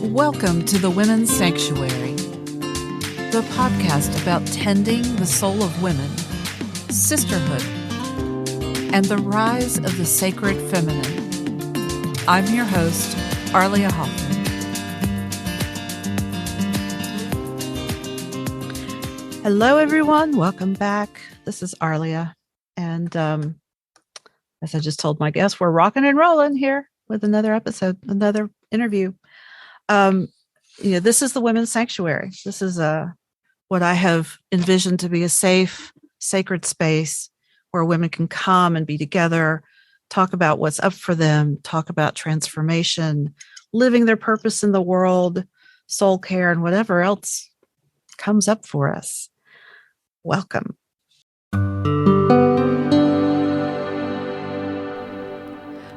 Welcome to the Women's Sanctuary, the podcast about tending the soul of women, sisterhood, and the rise of the sacred feminine. I'm your host, Arlla Hoffman. Hello, everyone. Welcome back. This is Arlla. And as I just told my guests, we're rocking and rolling here with another episode, another interview. This is the Women's Sanctuary. This is what I have envisioned to be a safe, sacred space where women can come and be together, talk about what's up for them, talk about transformation, living their purpose in the world, soul care, and whatever else comes up for us. Welcome.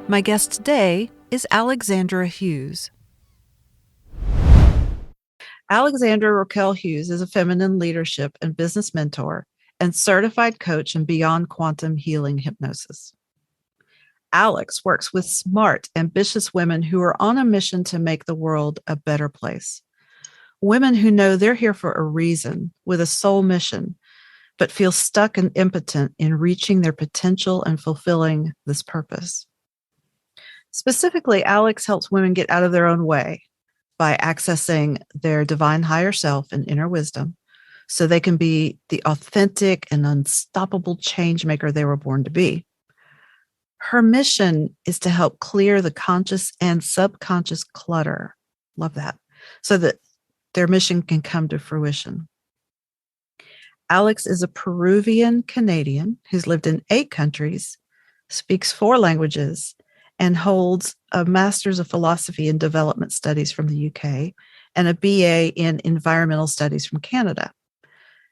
My guest today is Alexandra Hughes. Alexandra Raquel Hughes is a feminine leadership and business mentor and certified coach in beyond quantum healing hypnosis. Alex works with smart, ambitious women who are on a mission to make the world a better place. Women who know they're here for a reason, with a soul mission, but feel stuck and impotent in reaching their potential and fulfilling this purpose. Specifically, Alex helps women get out of their own way by accessing their divine higher self and inner wisdom so they can be the authentic and unstoppable change maker they were born to be. Her mission is to help clear the conscious and subconscious clutter. Love that. So that their mission can come to fruition. Alex is a Peruvian Canadian who's lived in 8 countries, speaks 4 languages, and holds a Master's of Philosophy and Development Studies from the UK and a BA in Environmental Studies from Canada.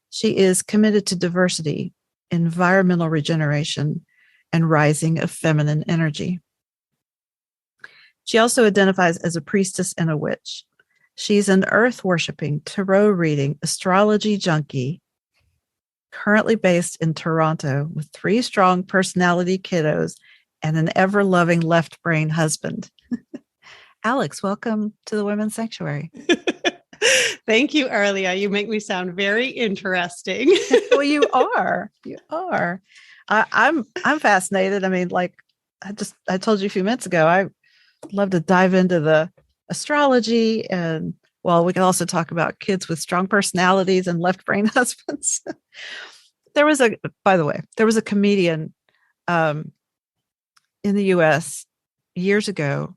She is committed to diversity, environmental regeneration, and rising of feminine energy. She also identifies as a priestess and a witch. She's an earth-worshiping, tarot reading, astrology junkie, currently based in Toronto with 3 strong personality kiddos and an ever-loving left-brain husband. Alex, welcome to the Women's Sanctuary. Thank you, Arlla. You make me sound very interesting. Well, you are. You are. I'm fascinated. I mean, like I told you a few minutes ago, I love to dive into the astrology, and well, we can also talk about kids with strong personalities and left-brain husbands. By the way, there was a comedian in the US years ago,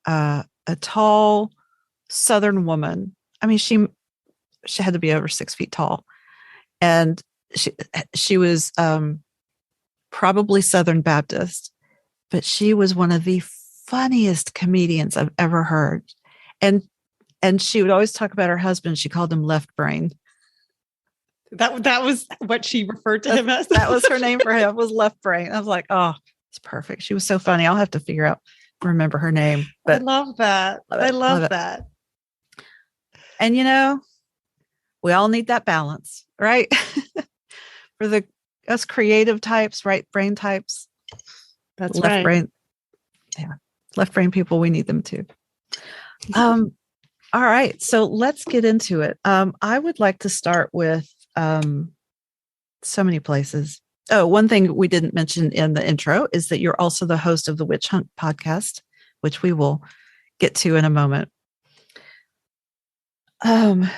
a tall Southern woman. I mean, she had to be over 6 feet tall. And she was probably Southern Baptist, but she was one of the funniest comedians I've ever heard. And she would always talk about her husband. She called him left brain. That was what she referred to him as. That was her name for him, was left brain. I was like, oh, it's perfect. She was so funny. I'll have to remember her name. But I love that. I love that. And we all need that balance, right? For us creative types, right brain types. That's left right. brain. Yeah. Left brain people, we need them too. All right. So let's get into it. I would like to start with so many places. Oh, one thing we didn't mention in the intro is that you're also the host of the WitchHunt Podcast, which we will get to in a moment. I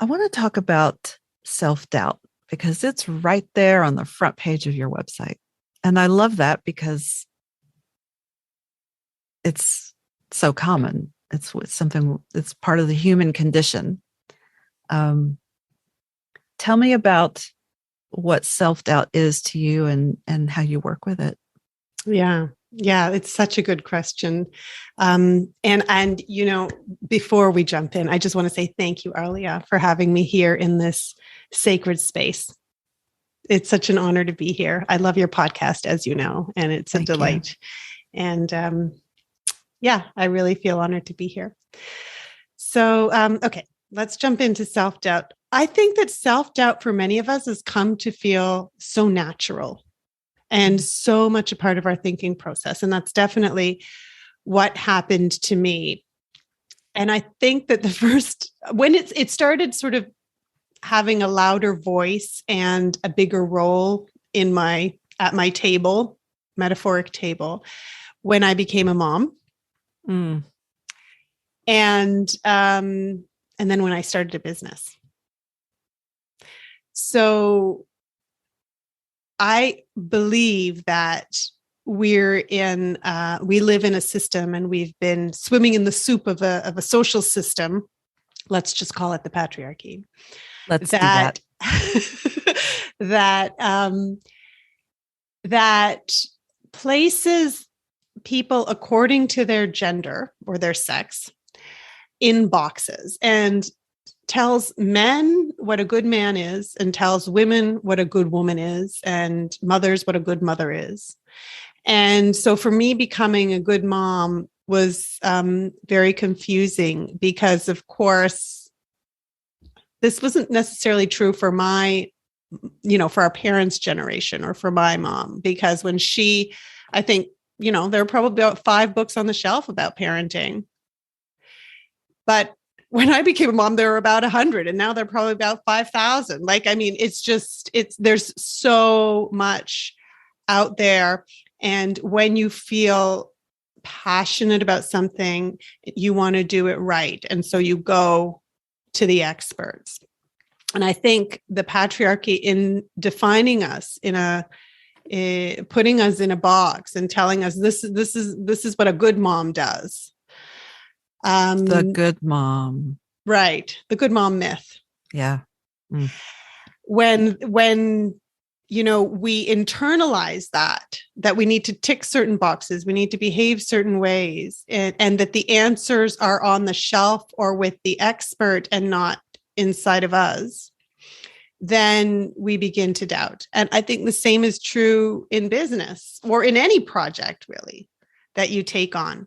want to talk about self-doubt because it's right there on the front page of your website. And I love that because it's so common. It's something that's part of the human condition. Tell me about what self-doubt is to you and how you work with it. Yeah, it's such a good question. And before we jump in, I just want to say thank you, Arlla, for having me here in this sacred space. It's such an honor to be here. I love your podcast, as you know, and it's a delight. You. And I really feel honored to be here. So, okay, let's jump into self-doubt. I think that self-doubt for many of us has come to feel so natural and so much a part of our thinking process. And that's definitely what happened to me. And I think that when it started sort of having a louder voice and a bigger role at my table, metaphoric table, when I became a mom. Mm. And then when I started a business. So I believe that we live in a system, and we've been swimming in the soup of a social system. Let's just call it the patriarchy. Let's do that. that places people according to their gender or their sex in boxes, and tells men what a good man is, and tells women what a good woman is, and mothers what a good mother is. And so for me, becoming a good mom was very confusing, because of course, this wasn't necessarily true for for our parents' generation or for my mom, because I think, there are probably about 5 books on the shelf about parenting. But when I became a mom, there were about 100, and now they're probably about 5,000. There's so much out there. And when you feel passionate about something, you want to do it right. And so you go to the experts. And I think the patriarchy, in defining us putting us in a box and telling us this is what a good mom does. The good mom. Right. The good mom myth. Yeah. Mm. When we internalize that we need to tick certain boxes, we need to behave certain ways, and that the answers are on the shelf or with the expert and not inside of us, then we begin to doubt. And I think the same is true in business or in any project, really, that you take on.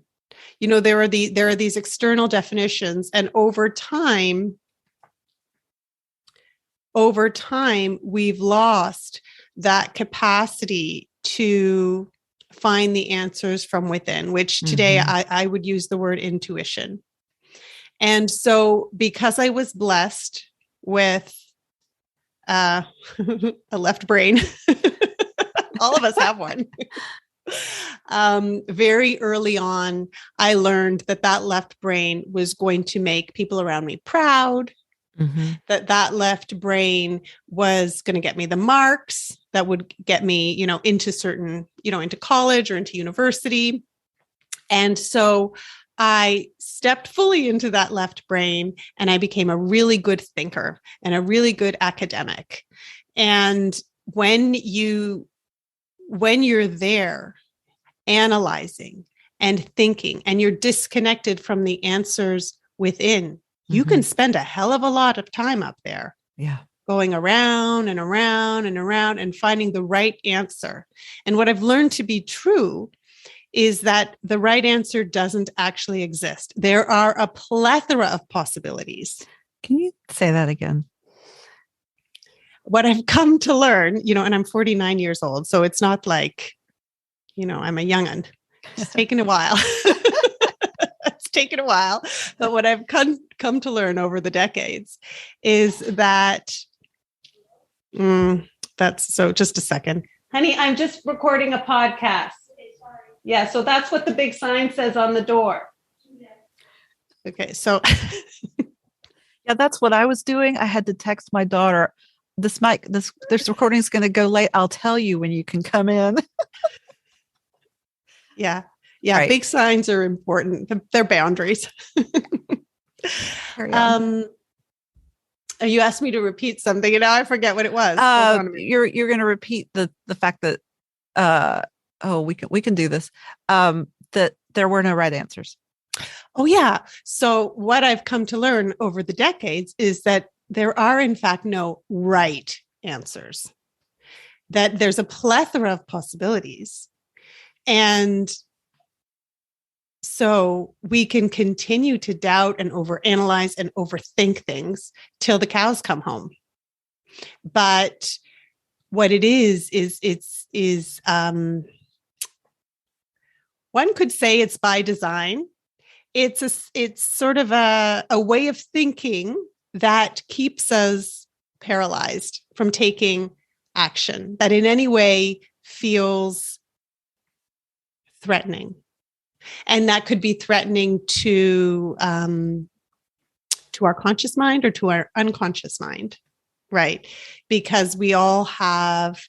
There are these external definitions, and over time, we've lost that capacity to find the answers from within, which today I would use the word intuition. And so, because I was blessed with a left brain, all of us have one. Very early on, I learned that left brain was going to make people around me proud, that left brain was going to get me the marks that would get me, into certain, into college or into university. And so I stepped fully into that left brain, and I became a really good thinker and a really good academic. And when you're there analyzing and thinking, and you're disconnected from the answers within, you can spend a hell of a lot of time up there. Yeah. Going around and around and around and finding the right answer. And what I've learned to be true is that the right answer doesn't actually exist. There are a plethora of possibilities. Can you say that again? What I've come to learn, and I'm 49 years old, so it's not like, I'm a young'un. It's taken a while. It's taken a while. But what I've come to learn over the decades is that, that's so, just a second. Honey, I'm just recording a podcast. Yeah, so that's what the big sign says on the door. Okay, so. Yeah, that's what I was doing. I had to text my daughter, this recording is going to go late. I'll tell you when you can come in. Yeah. Right. Big signs are important. They're boundaries. You asked me to repeat something, and now I forget what it was. You're going to repeat the fact that we can do this. That there were no right answers. Oh yeah. So what I've come to learn over the decades is that there are in fact no right answers. That there's a plethora of possibilities. And so we can continue to doubt and overanalyze and overthink things till the cows come home. But what it is one could say it's by design. it's sort of a way of thinking that keeps us paralyzed from taking action, that in any way feels threatening. And that could be threatening to our conscious mind or to our unconscious mind, right? Because we all have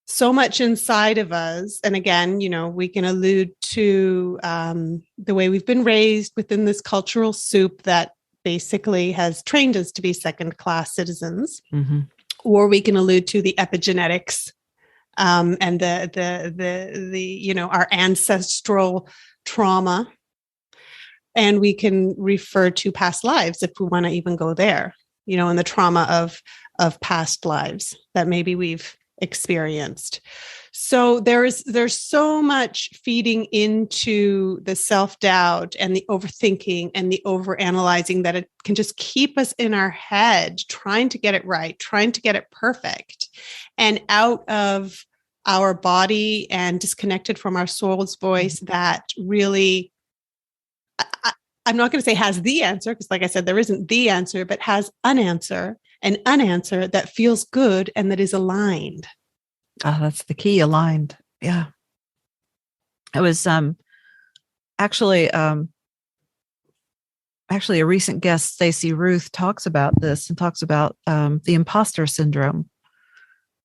so much inside of us. And again, we can allude to the way we've been raised within this cultural soup that basically has trained us to be second-class citizens. Mm-hmm. Or we can allude to the epigenetics and our ancestral trauma. And we can refer to past lives if we want to even go there, and the trauma of past lives that maybe we've experienced. So there's so much feeding into the self-doubt and the overthinking and the overanalyzing that it can just keep us in our head, trying to get it right, trying to get it perfect, and out of our body and disconnected from our soul's voice that really, I'm not going to say has the answer, because like I said, there isn't the answer, but has an answer that feels good and that is aligned. Oh, that's the key, aligned. Yeah. It was actually a recent guest, Stacey Ruth, talks about this and talks about the imposter syndrome,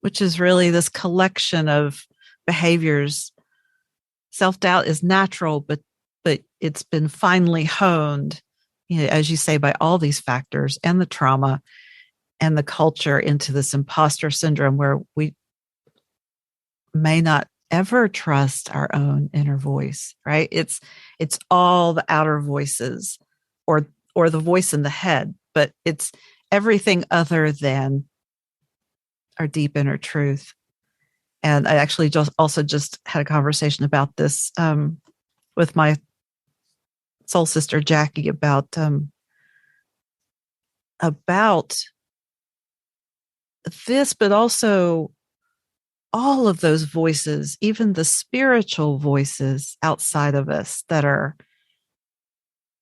which is really this collection of behaviors. Self-doubt is natural, but it's been finely honed, as you say, by all these factors and the trauma and the culture into this imposter syndrome where we may not ever trust our own inner voice, right? It's all the outer voices or the voice in the head, but it's everything other than our deep inner truth. And I actually just had a conversation about this with my soul sister Jackie about this, but also all of those voices, even the spiritual voices outside of us that are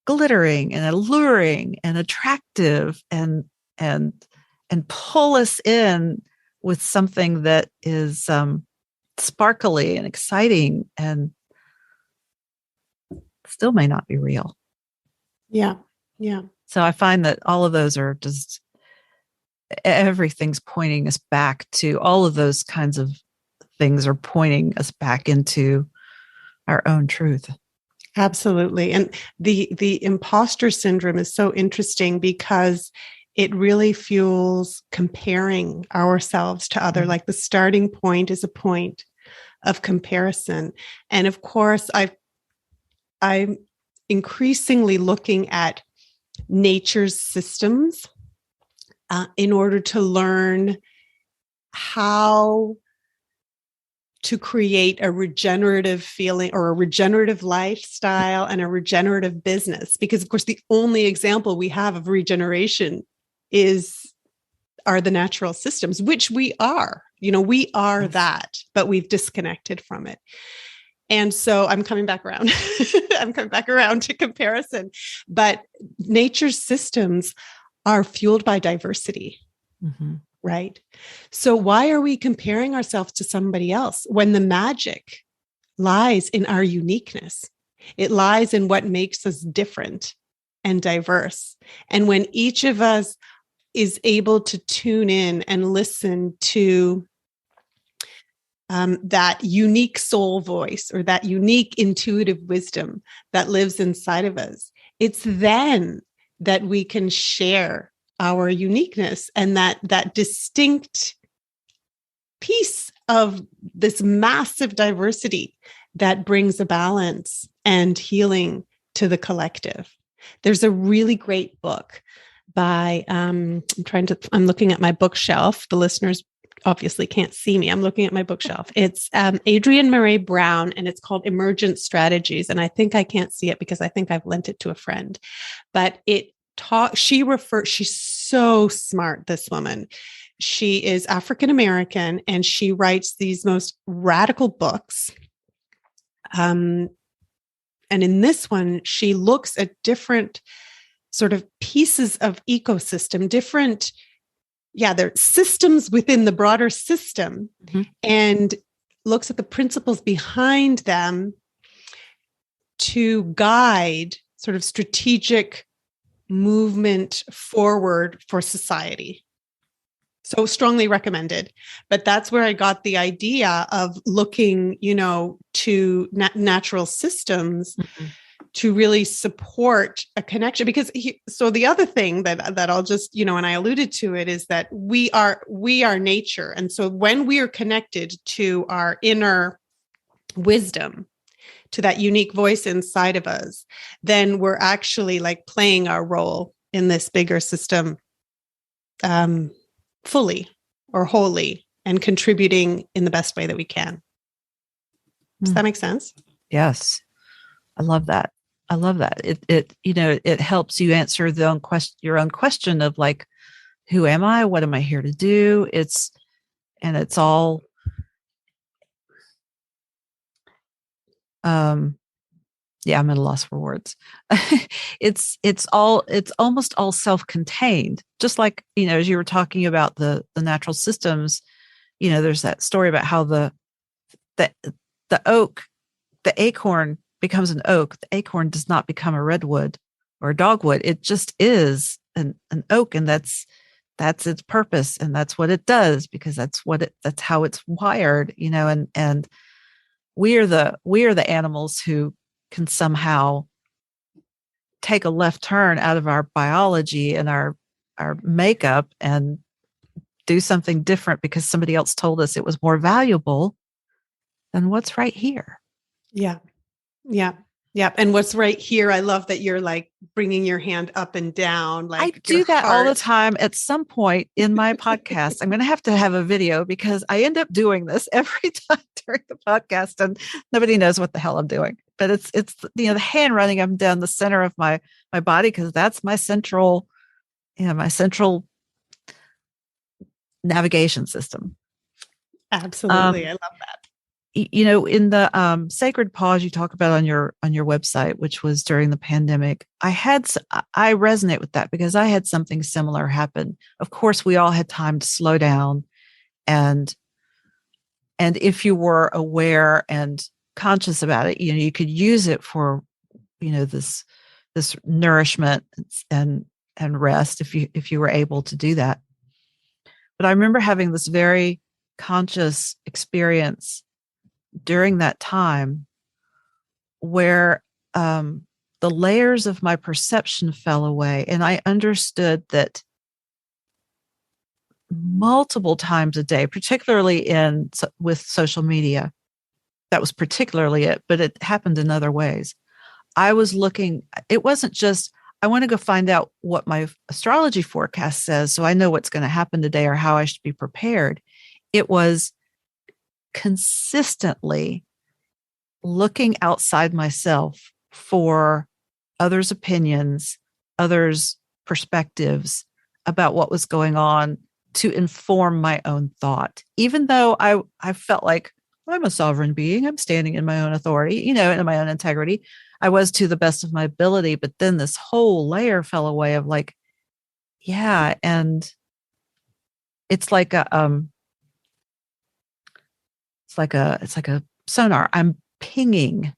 glittering and alluring and attractive and pull us in with something that is sparkly and exciting and still may not be real. Yeah. Yeah. So I find that all of those are just, everything's pointing us back to, all of those kinds of things are pointing us back into our own truth. Absolutely. And the imposter syndrome is so interesting because it really fuels comparing ourselves to other. Like the starting point is a point of comparison. And of course, I'm increasingly looking at nature's systems in order to learn how to create a regenerative feeling or a regenerative lifestyle and a regenerative business. Because of course, the only example we have of regeneration are the natural systems, which we are. We are that, but we've disconnected from it. And so I'm coming back around. I'm coming back around to comparison. But nature's systems are fueled by diversity, right? So why are we comparing ourselves to somebody else when the magic lies in our uniqueness? It lies in what makes us different and diverse. And when each of us is able to tune in and listen to that unique soul voice or that unique intuitive wisdom that lives inside of us, it's then that we can share our uniqueness and that distinct piece of this massive diversity that brings a balance and healing to the collective. There's a really great book by, I'm looking at my bookshelf. The listeners obviously can't see me. I'm looking at my bookshelf. It's Adrienne Maree Brown, and it's called Emergent Strategies. And I think I can't see it because I think I've lent it to a friend. But she's so smart, this woman. She is African-American, and she writes these most radical books. And in this one, she looks at different sort of pieces of ecosystem, different, they're systems within the broader system, and looks at the principles behind them to guide sort of strategic movement forward for society. So strongly recommended. But that's where I got the idea of looking, to natural systems to really support a connection. Because so the other thing that I'll just, and I alluded to it, is that we are nature. And so when we are connected to our inner wisdom, to that unique voice inside of us, then we're actually like playing our role in this bigger system fully or wholly, and contributing in the best way that we can. Does that make sense? Yes. I love that. It helps you answer your own question of like, who am I? What am I here to do? It's all, I'm at a loss for words. It's almost all self-contained, just like, as you were talking about the natural systems, there's that story about how the oak, the acorn becomes an oak. The acorn does not become a redwood or a dogwood. It just is an oak, and that's its purpose, and that's what it does, because that's how it's wired, and we are the animals who can somehow take a left turn out of our biology and our makeup and do something different because somebody else told us it was more valuable than what's right here. Yeah. And what's right here, I love that you're like bringing your hand up and down. Like, I do that all the time. At some point in my podcast, I'm going to have a video, because I end up doing this every time during the podcast, and nobody knows what the hell I'm doing. But it's the hand running up and down the center of my body, because that's my central navigation system. Absolutely, I love that. In the sacred pause you talk about on your website, which was during the pandemic, I resonate with that, because I had something similar happen. Of course, we all had time to slow down, and if you were aware and conscious about it, you could use it for, this nourishment and rest, if you were able to do that. But I remember having this very conscious experience during that time where the layers of my perception fell away, and I understood that multiple times a day, particularly with social media. That was particularly it, but it happened in other ways. I was looking, it wasn't just, I want to go find out what my astrology forecast says so I know what's going to happen today or how I should be prepared. It was consistently looking outside myself for others' opinions, others' perspectives about what was going on, to inform my own thought. Even though I felt like I'm a sovereign being, I'm standing in my own authority, in my own integrity. I was to the best of my ability, but then this whole layer fell away of like, and it's like a sonar. I'm pinging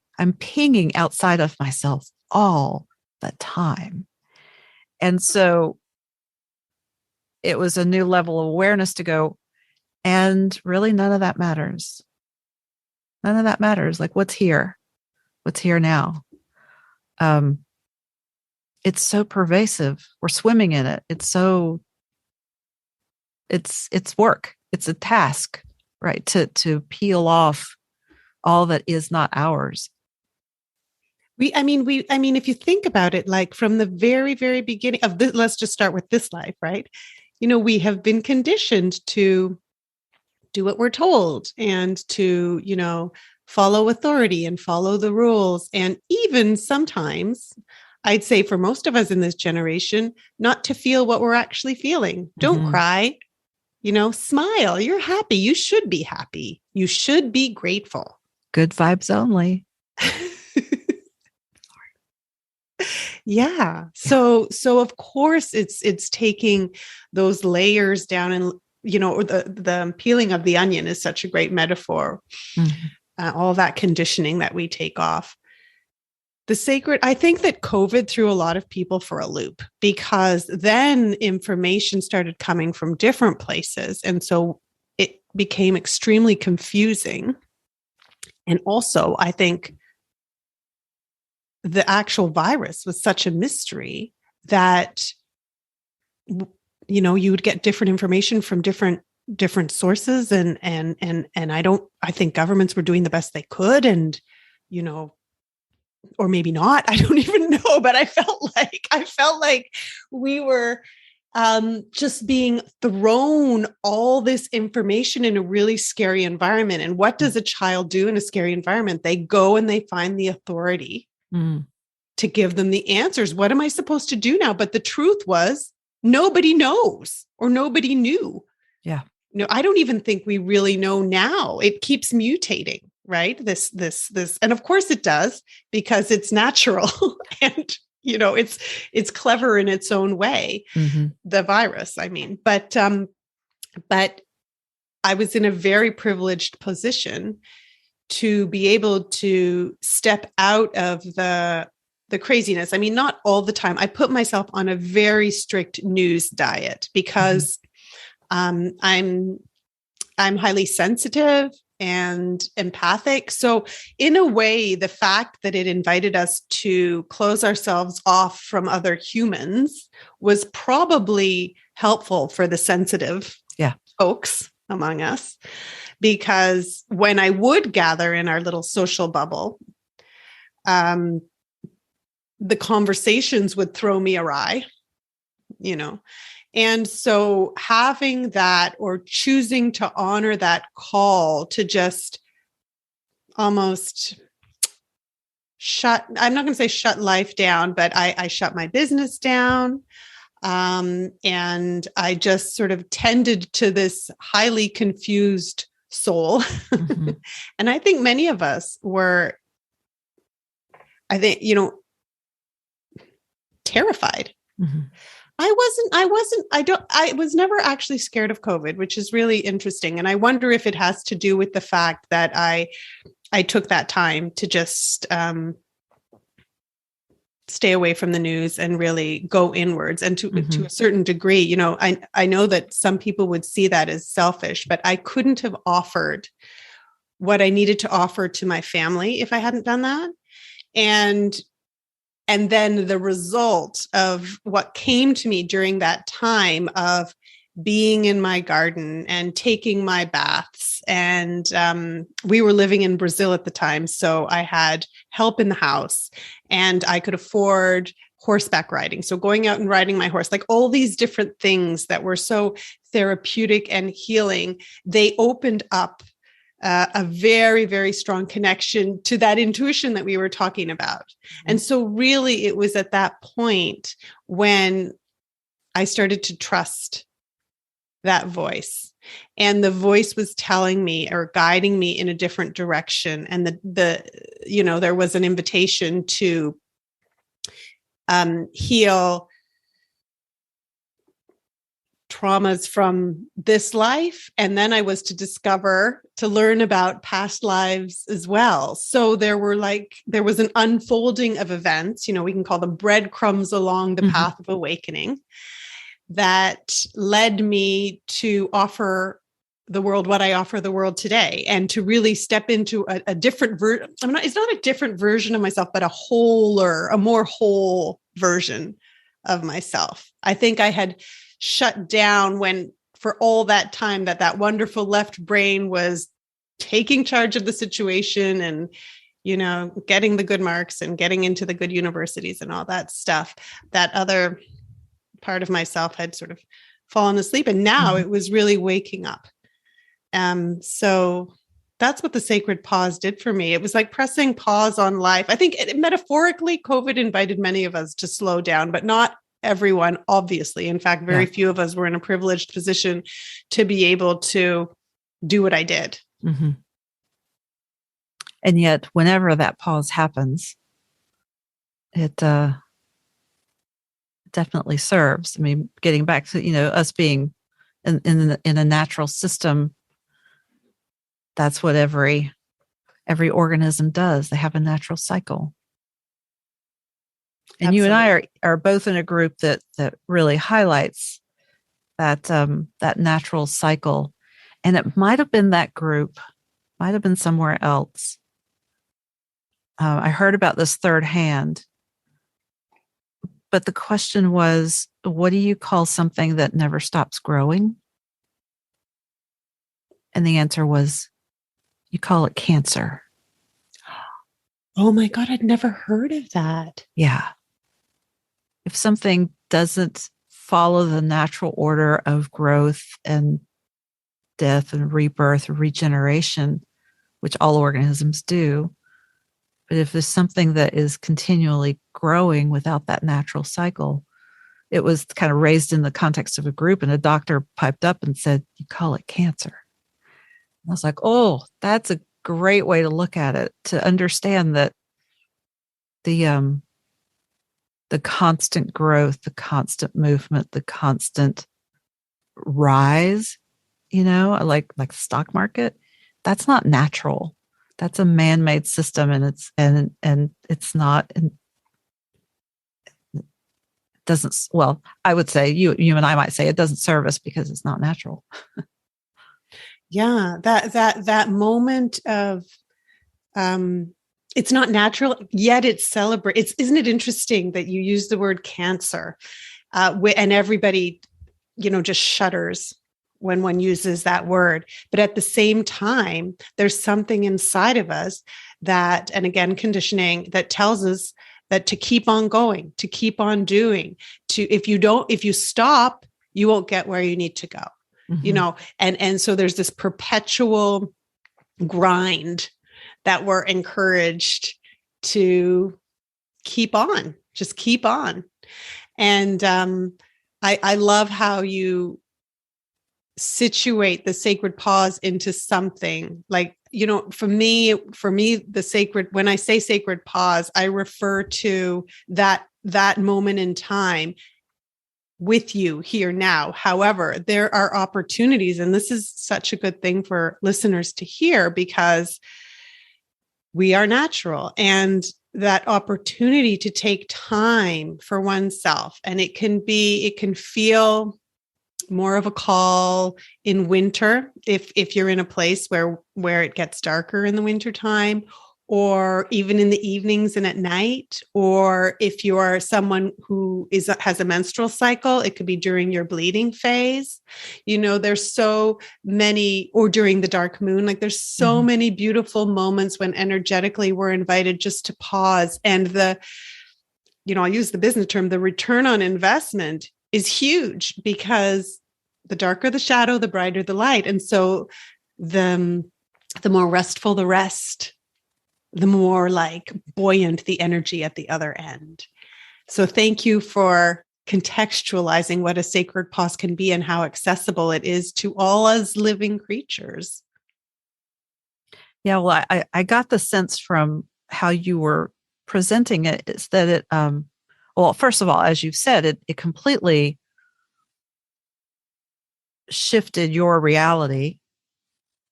outside of myself all the time. And so it was a new level of awareness to go, and really none of that matters. None of that matters. Like, what's here now? It's so pervasive. We're swimming in it. It's work. It's a task, right? To peel off all that is not ours. If you think about it, like from the very, very beginning of this, let's just start with this life, right? We have been conditioned to do what we're told, and to, follow authority and follow the rules. And even sometimes, I'd say for most of us in this generation, not to feel what we're actually feeling. Don't cry, smile. You're happy. You should be happy. You should be grateful. Good vibes only. Yeah. So of course it's taking those layers down, and or the peeling of the onion is such a great metaphor. Mhm. All that conditioning that we take off. The sacred, I think that COVID threw a lot of people for a loop, because then information started coming from different places. And so it became extremely confusing. And also, I think the actual virus was such a mystery that, you would get different information from different sources. And I think governments were doing the best they could. And, or maybe not. I don't even know, but I felt like we were just being thrown all this information in a really scary environment. And what does a child do in a scary environment? They go and they find the authority to give them the answers. What am I supposed to do now? But the truth was, nobody knows, or nobody knew. Yeah. No, I don't even think we really know now. It keeps mutating. Right. This, and of course it does, because it's natural and, it's clever in its own way, the virus, I mean, but I was in a very privileged position to be able to step out of the craziness. I mean, not all the time. I put myself on a very strict news diet, because I'm highly sensitive and empathic. So in a way, the fact that it invited us to close ourselves off from other humans was probably helpful for the sensitive folks among us, because when I would gather in our little social bubble, the conversations would throw me awry, And so having that, or choosing to honor that call to just almost I'm not going to say shut life down, but I shut my business down. And I just sort of tended to this highly confused soul. And I think many of us were, terrified. I was never actually scared of COVID, which is really interesting. And I wonder if it has to do with the fact that I took that time to just stay away from the news and really go inwards. And to a certain degree, I know that some people would see that as selfish, but I couldn't have offered what I needed to offer to my family if I hadn't done that. And then the result of what came to me during that time of being in my garden and taking my baths. And we were living in Brazil at the time, so I had help in the house and I could afford horseback riding. So going out and riding my horse, like all these different things that were so therapeutic and healing, they opened up a very, very strong connection to that intuition that we were talking about. And so really it was at that point when I started to trust that voice, and the voice was telling me or guiding me in a different direction. And there was an invitation to heal traumas from this life. And then I was to learn about past lives as well. So there was an unfolding of events, we can call them breadcrumbs along the path of awakening, that led me to offer the world what I offer the world today, and to really step into a different version. It's not a different version of myself, but a more whole version of myself. I think I had shut down for all that time that wonderful left brain was taking charge of the situation and, getting the good marks and getting into the good universities and all that stuff. That other part of myself had sort of fallen asleep, and now it was really waking up. So that's what the sacred pause did for me. It was like pressing pause on life. I think metaphorically, COVID invited many of us to slow down, but not everyone, obviously. In fact, very few of us were in a privileged position to be able to do what I did. And yet, whenever that pause happens, it definitely serves. I mean, getting back to, us being in a natural system, that's what every organism does. They have a natural cycle. And you and I are both in a group that really highlights that that natural cycle. And it might have been that group, might have been somewhere else. I heard about this third hand, but the question was, what do you call something that never stops growing? And the answer was, you call it cancer. Oh my God, I'd never heard of that. Yeah. If something doesn't follow the natural order of growth and death and rebirth and regeneration, which all organisms do, but if there's something that is continually growing without that natural cycle, it was kind of raised in the context of a group, and a doctor piped up and said, you call it cancer. And I was like, oh, that's a great way to look at it, to understand that the constant growth, the constant movement, the constant rise, like the stock market, that's not natural. That's a man-made system, and it's not, and it doesn't, well, I would say you and I might say it doesn't serve us because it's not natural. Yeah, that moment of it's not natural, yet it's celebrated. Isn't it interesting that you use the word cancer, and everybody, just shudders when one uses that word. But at the same time, there's something inside of us that, and again, conditioning, that tells us that to keep on going, to keep on doing, if you stop, you won't get where you need to go. Mm-hmm. And so there's this perpetual grind that we're encouraged to keep on, just keep on. And I love how you situate the sacred pause into something like, for me, when I say sacred pause, I refer to that moment in time with you here now. However, there are opportunities, and this is such a good thing for listeners to hear, because we are natural, and that opportunity to take time for oneself. And it can feel more of a call in winter, if you're in a place where it gets darker in the wintertime, or even in the evenings and at night, or if you are someone who has a menstrual cycle, it could be during your bleeding phase. There's so many, or during the dark moon, like there's so mm-hmm. many beautiful moments when energetically we're invited just to pause. And I'll use the business term, the return on investment is huge, because the darker the shadow, the brighter the light. And so the more restful the rest, the more like buoyant the energy at the other end. So thank you for contextualizing what a sacred pause can be and how accessible it is to all as living creatures. Yeah, well, I got the sense from how you were presenting it is that it, well, first of all, as you've said, it completely shifted your reality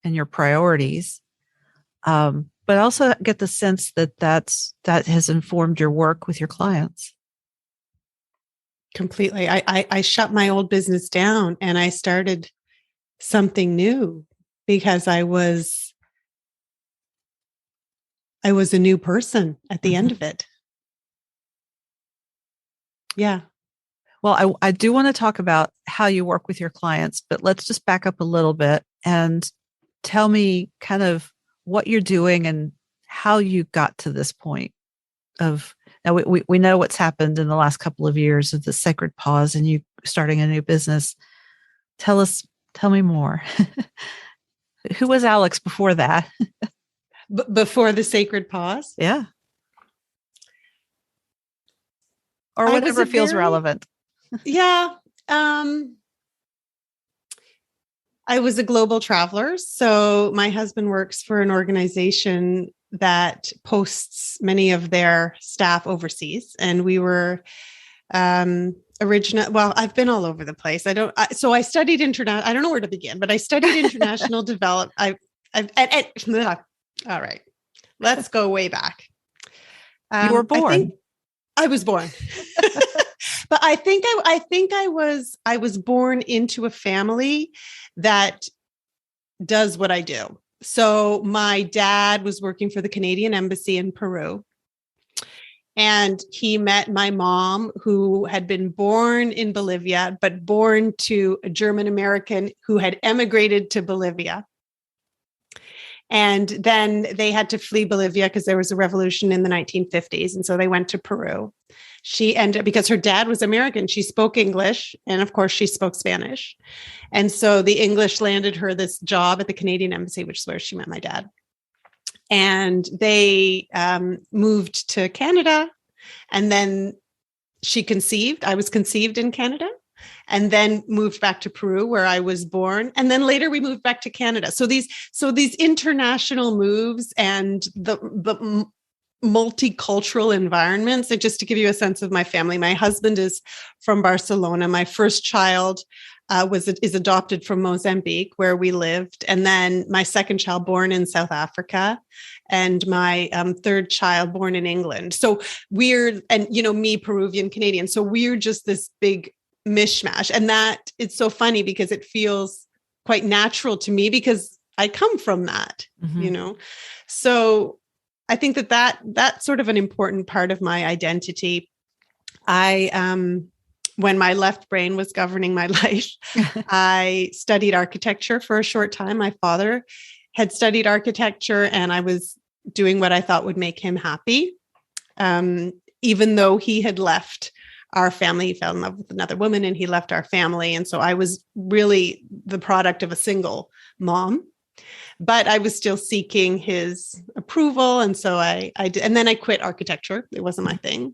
and your priorities. But I also get the sense that that has informed your work with your clients. Completely. I shut my old business down and I started something new, because I was a new person at the mm-hmm. end of it. Yeah. Well, I do want to talk about how you work with your clients, but let's just back up a little bit and tell me kind of what you're doing and how you got to this point of, now we know what's happened in the last couple of years of the sacred pause and you starting a new business. Tell me more. Who was Alex before that? Before the sacred pause? Yeah. Or whatever feels relevant. Yeah. I was a global traveler. So my husband works for an organization that posts many of their staff overseas. And we were well, I've been all over the place. So I studied I don't know where to begin, but I studied international development. All right, let's go way back. You were born. I was born, but I think I was born into a family that does what I do. So my dad was working for the Canadian Embassy in Peru. And he met my mom, who had been born in Bolivia, but born to a German American who had emigrated to Bolivia. And then they had to flee Bolivia because there was a revolution in the 1950s. And so they went to Peru. She ended up, because her dad was American, she spoke English. And of course, she spoke Spanish. And so the English landed her this job at the Canadian Embassy, which is where she met my dad. And they moved to Canada, and then she conceived. I was conceived in Canada, and then moved back to Peru, where I was born. And then later we moved back to Canada. So these international moves and the multicultural environments. And just to give you a sense of my family, my husband is from Barcelona. My first child is adopted from Mozambique, where we lived. And then my second child born in South Africa, and my third child born in England. So we're, and, me, Peruvian, Canadian. So we're just this big mishmash. And that it's so funny because it feels quite natural to me because I come from that, So I think that's sort of an important part of my identity. When my left brain was governing my life, I studied architecture for a short time. My father had studied architecture, and I was doing what I thought would make him happy. Even though he had left our family, he fell in love with another woman and he left our family. And so I was really the product of a single mom, but I was still seeking his approval. And so I did, and then I quit architecture. It wasn't my thing.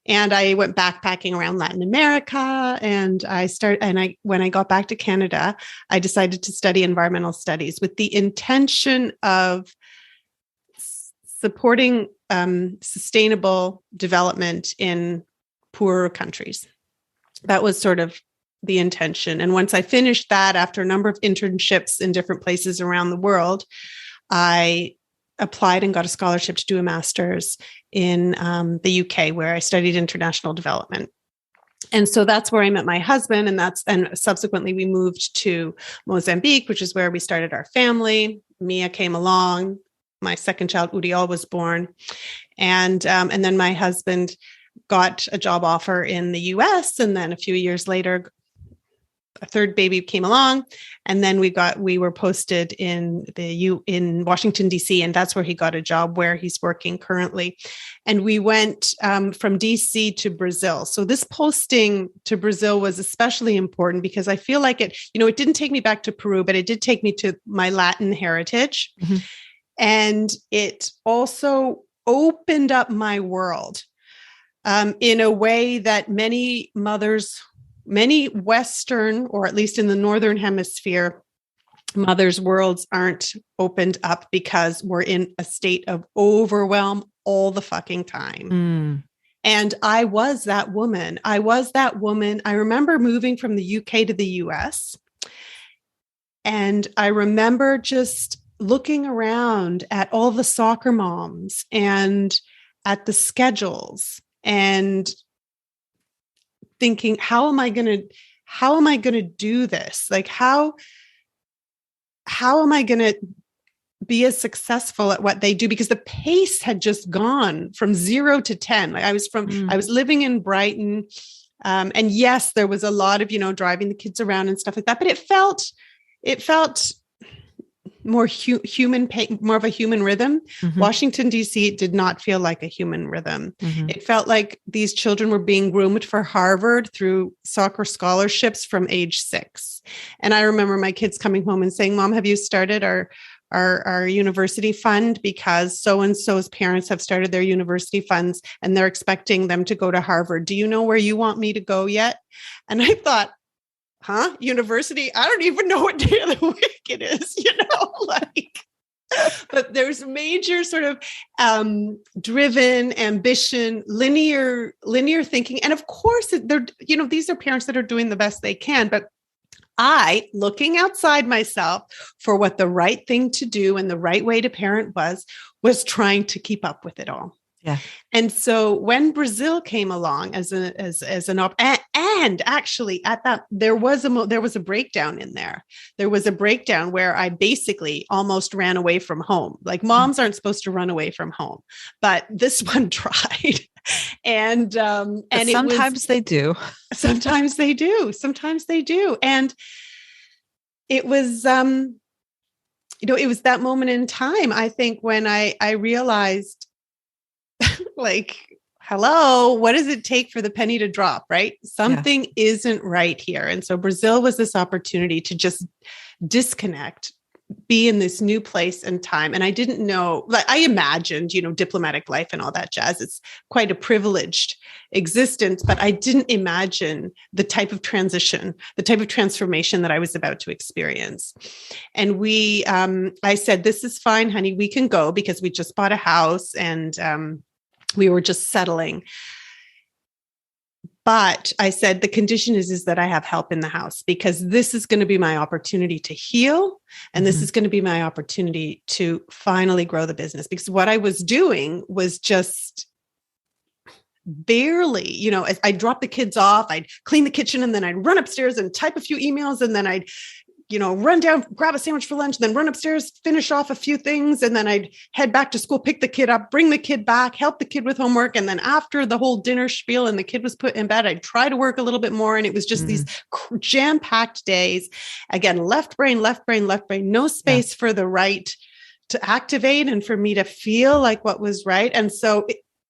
And I went backpacking around Latin America, and when I got back to Canada, I decided to study environmental studies with the intention of supporting sustainable development in poorer countries. That was sort of the intention. And once I finished that, after a number of internships in different places around the world, I applied and got a scholarship to do a master's in the UK, where I studied international development. And so that's where I met my husband, and subsequently we moved to Mozambique, which is where we started our family. Mia came along. My second child, Uriel, was born. And then my husband got a job offer in the US. And then a few years later, a third baby came along, and then we were posted in Washington, DC. And that's where he got a job, where he's working currently. And we went from DC to Brazil. So this posting to Brazil was especially important because I feel like it didn't take me back to Peru, but it did take me to my Latin heritage. Mm-hmm. And it also opened up my world in a way that many Western, or at least in the Northern Hemisphere, mothers' worlds aren't opened up because we're in a state of overwhelm all the fucking time. Mm. And I was that woman. I remember moving from the UK to the US. And I remember just looking around at all the soccer moms and at the schedules and thinking, how am I going to do this? Like, how am I going to be as successful at what they do? Because the pace had just gone from 0 to 10. Like I was living in Brighton. And yes, there was a lot of, driving the kids around and stuff like that, but it felt more human, more of a human rhythm. Mm-hmm. Washington, DC did not feel like a human rhythm. Mm-hmm. It felt like these children were being groomed for Harvard through soccer scholarships from age 6. And I remember my kids coming home and saying, "Mom, have you started our university fund? Because so-and-so's parents have started their university funds and they're expecting them to go to Harvard. Do you know where you want me to go yet?" And I thought, university? I don't even know what day of the week it is, like. But there's major sort of driven ambition, linear thinking. And of course, these are parents that are doing the best they can. But I, looking outside myself for what the right thing to do and the right way to parent was trying to keep up with it all. Yeah. And so when Brazil came along and actually at that, there was a breakdown in there. There was a breakdown where I basically almost ran away from home. Like moms aren't supposed to run away from home, but this one tried. And sometimes they do. Sometimes they do. Sometimes they do. And it was, it was that moment in time, I think, when I realized, like, hello, what does it take for the penny to drop, right? Something isn't right here. And so Brazil was this opportunity to just disconnect, be in this new place and time. And I didn't know, like I imagined, diplomatic life and all that jazz. It's quite a privileged existence, but I didn't imagine the type of transition, the type of transformation that I was about to experience. And I said, this is fine, honey, we can go, because we just bought a house and we were just settling. But I said, the condition is that I have help in the house, because this is going to be my opportunity to heal. And this is going to be my opportunity to finally grow the business, because what I was doing was just barely, I'd drop the kids off, I'd clean the kitchen, and then I'd run upstairs and type a few emails, and then I'd run down, grab a sandwich for lunch, then run upstairs, finish off a few things. And then I'd head back to school, pick the kid up, bring the kid back, help the kid with homework. And then after the whole dinner spiel and the kid was put in bed, I'd try to work a little bit more. And it was just these jam-packed days. Again, left brain, no space for the right to activate and for me to feel like what was right. And so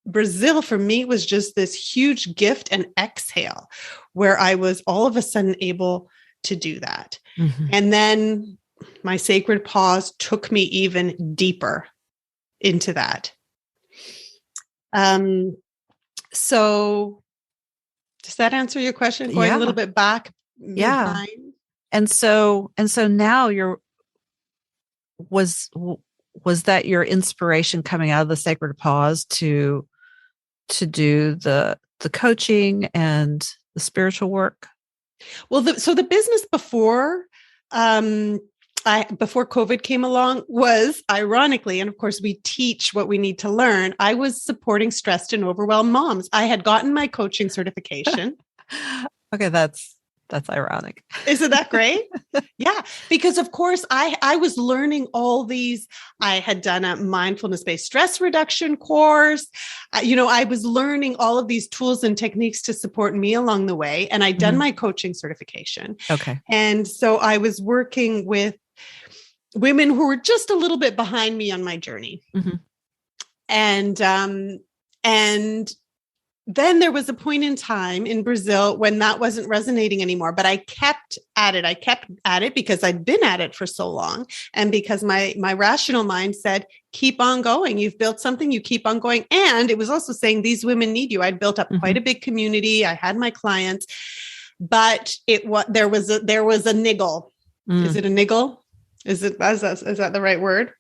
Brazil for me was just this huge gift and exhale where I was all of a sudden able to do that. And then my sacred pause took me even deeper into that. So does that answer your question? Going a little bit back. Yeah. And so now was that your inspiration coming out of the sacred pause to do the coaching and the spiritual work? Well, so the business before COVID came along was, ironically, and of course we teach what we need to learn, I was supporting stressed and overwhelmed moms. I had gotten my coaching certification. Okay, that's ironic. Isn't that great? Yeah, because of course I was learning all these. I had done a mindfulness-based stress reduction course. I was learning all of these tools and techniques to support me along the way. And I'd done my coaching certification. Okay. And so I was working with women who were just a little bit behind me on my journey. And then there was a point in time in Brazil when that wasn't resonating anymore, but I kept at it because I'd been at it for so long. And because my rational mind said, keep on going. You've built something, you keep on going. And it was also saying these women need you. I'd built up quite a big community. I had my clients, but there was a niggle. Is it a niggle? Is that the right word?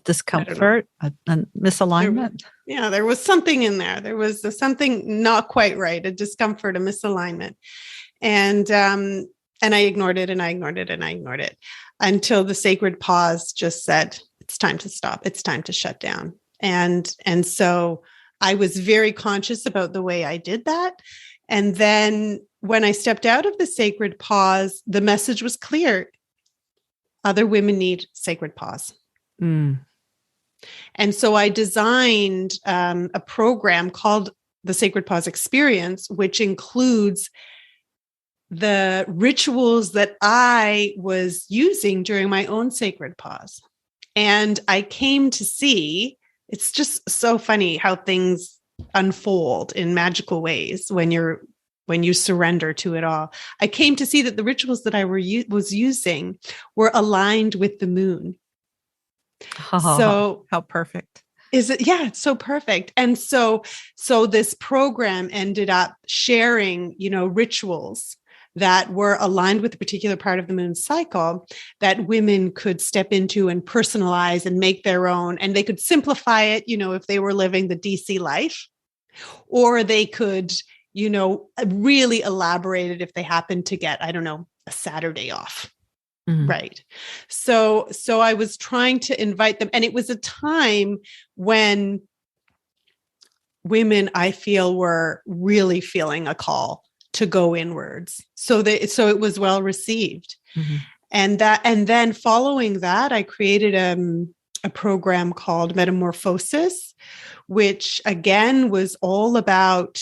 Discomfort, a misalignment. There was something in there. There was something not quite right, a discomfort, a misalignment. And I ignored it and I ignored it and I ignored it until the sacred pause just said, it's time to stop. It's time to shut down. And so I was very conscious about the way I did that. And then when I stepped out of the sacred pause, the message was clear. Other women need sacred pause. And so I designed a program called the Sacred Pause Experience, which includes the rituals that I was using during my own sacred pause. And I came to see, it's just so funny how things unfold in magical ways when you surrender to it all. I came to see that the rituals that I was using were aligned with the moon. So how perfect is it? Yeah, it's so perfect. And so this program ended up sharing, rituals that were aligned with a particular part of the moon cycle that women could step into and personalize and make their own. And they could simplify it, if they were living the DC life, or they could, really elaborate it if they happened to get, I don't know, a Saturday off. Mm-hmm. Right. So I was trying to invite them. And it was a time when women, I feel, were really feeling a call to go inwards. So it was well received. Mm-hmm. And then following that, I created a program called Metamorphosis, which again was all about,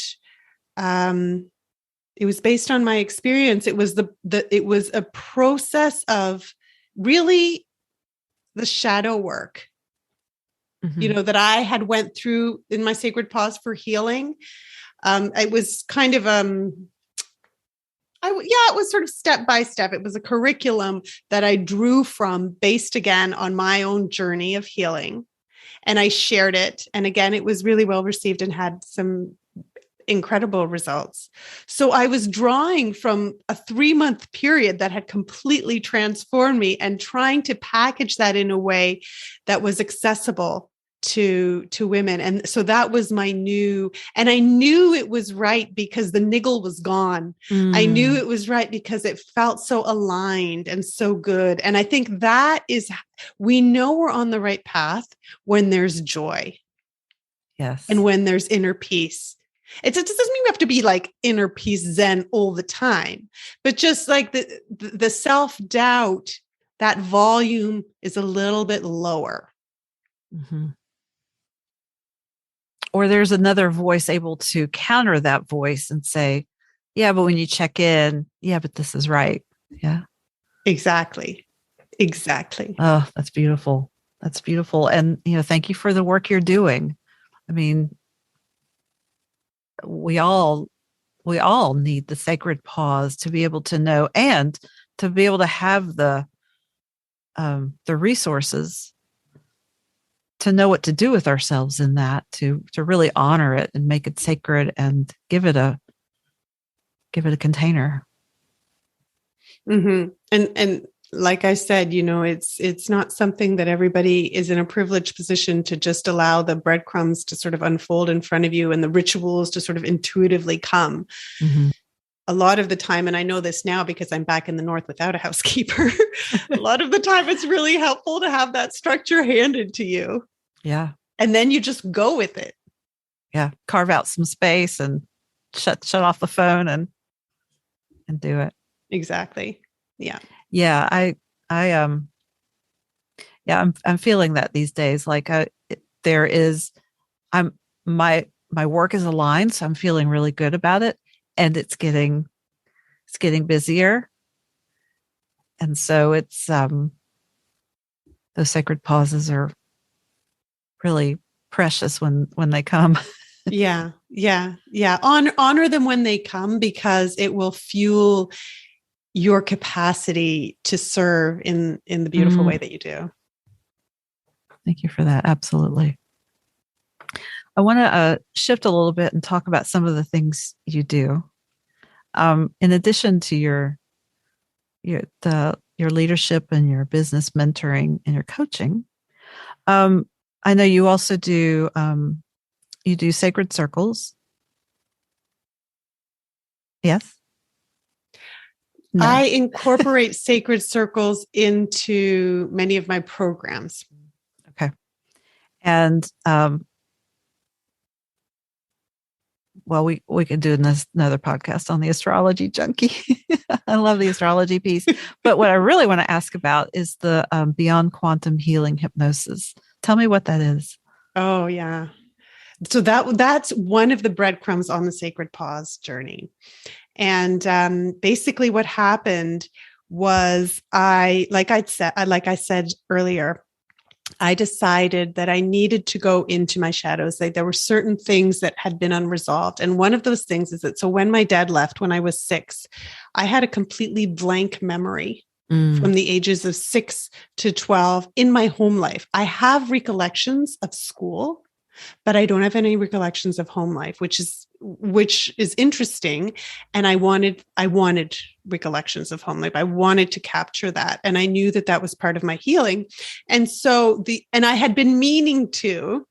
it was based on my experience. It was it was a process of really the shadow work, mm-hmm. That I had went through in my sacred pause for healing. It was kind of, it was sort of step by step. It was a curriculum that I drew from based again on my own journey of healing. And I shared it. And again, it was really well received and had some incredible results. So I was drawing from a 3-month period that had completely transformed me and trying to package that in a way that was accessible to women. And so that was my new, and I knew it was right because the niggle was gone. I knew it was right because it felt so aligned and so good. And I think that is, we know we're on the right path when there's joy. Yes. And when there's inner peace. It doesn't mean we have to be like inner peace Zen all the time, but just like the self-doubt, that volume is a little bit lower. Mm-hmm. Or there's another voice able to counter that voice and say, yeah, but when you check in, yeah, but this is right. Yeah. Exactly. Oh, that's beautiful. That's beautiful. And, thank you for the work you're doing. I mean, we all need the sacred pause to be able to know and to be able to have the resources to know what to do with ourselves in that, to really honor it and make it sacred and give it a container. Mm-hmm. And like I said, it's not something that everybody is in a privileged position to just allow the breadcrumbs to sort of unfold in front of you and the rituals to sort of intuitively come. Mm-hmm. A lot of the time, and I know this now because I'm back in the North without a housekeeper, a lot of the time it's really helpful to have that structure handed to you. Yeah. And then you just go with it. Yeah. Carve out some space and shut off the phone and do it. Exactly. Yeah. Yeah, I'm feeling that these days. Like my work is aligned, so I'm feeling really good about it, and it's getting busier, and so it's those sacred pauses are really precious when they come. Yeah. Honor them when they come because it will fuel your capacity to serve in the beautiful way that you do. Thank you for that. Absolutely. I want to shift a little bit and talk about some of the things you do. In addition to your leadership and your business mentoring and your coaching, I know you also do sacred circles. Yes. No. I incorporate sacred circles into many of my programs. Okay. And, well, we could do another podcast on the astrology junkie. I love the astrology piece. But what I really want to ask about is the Beyond Quantum Healing Hypnosis. Tell me what that is. Oh, yeah. So that's one of the breadcrumbs on the sacred pause journey. And basically what happened was like I said earlier, I decided that I needed to go into my shadows. There were certain things that had been unresolved. And one of those things is that, so when my dad left, when I was 6, I had a completely blank memory from the ages of 6 to 12 in my home life. I have recollections of school, but I don't have any recollections of home life, which is interesting. And I wanted recollections of home life. I wanted to capture that. And I knew that was part of my healing. And so and I had been meaning to,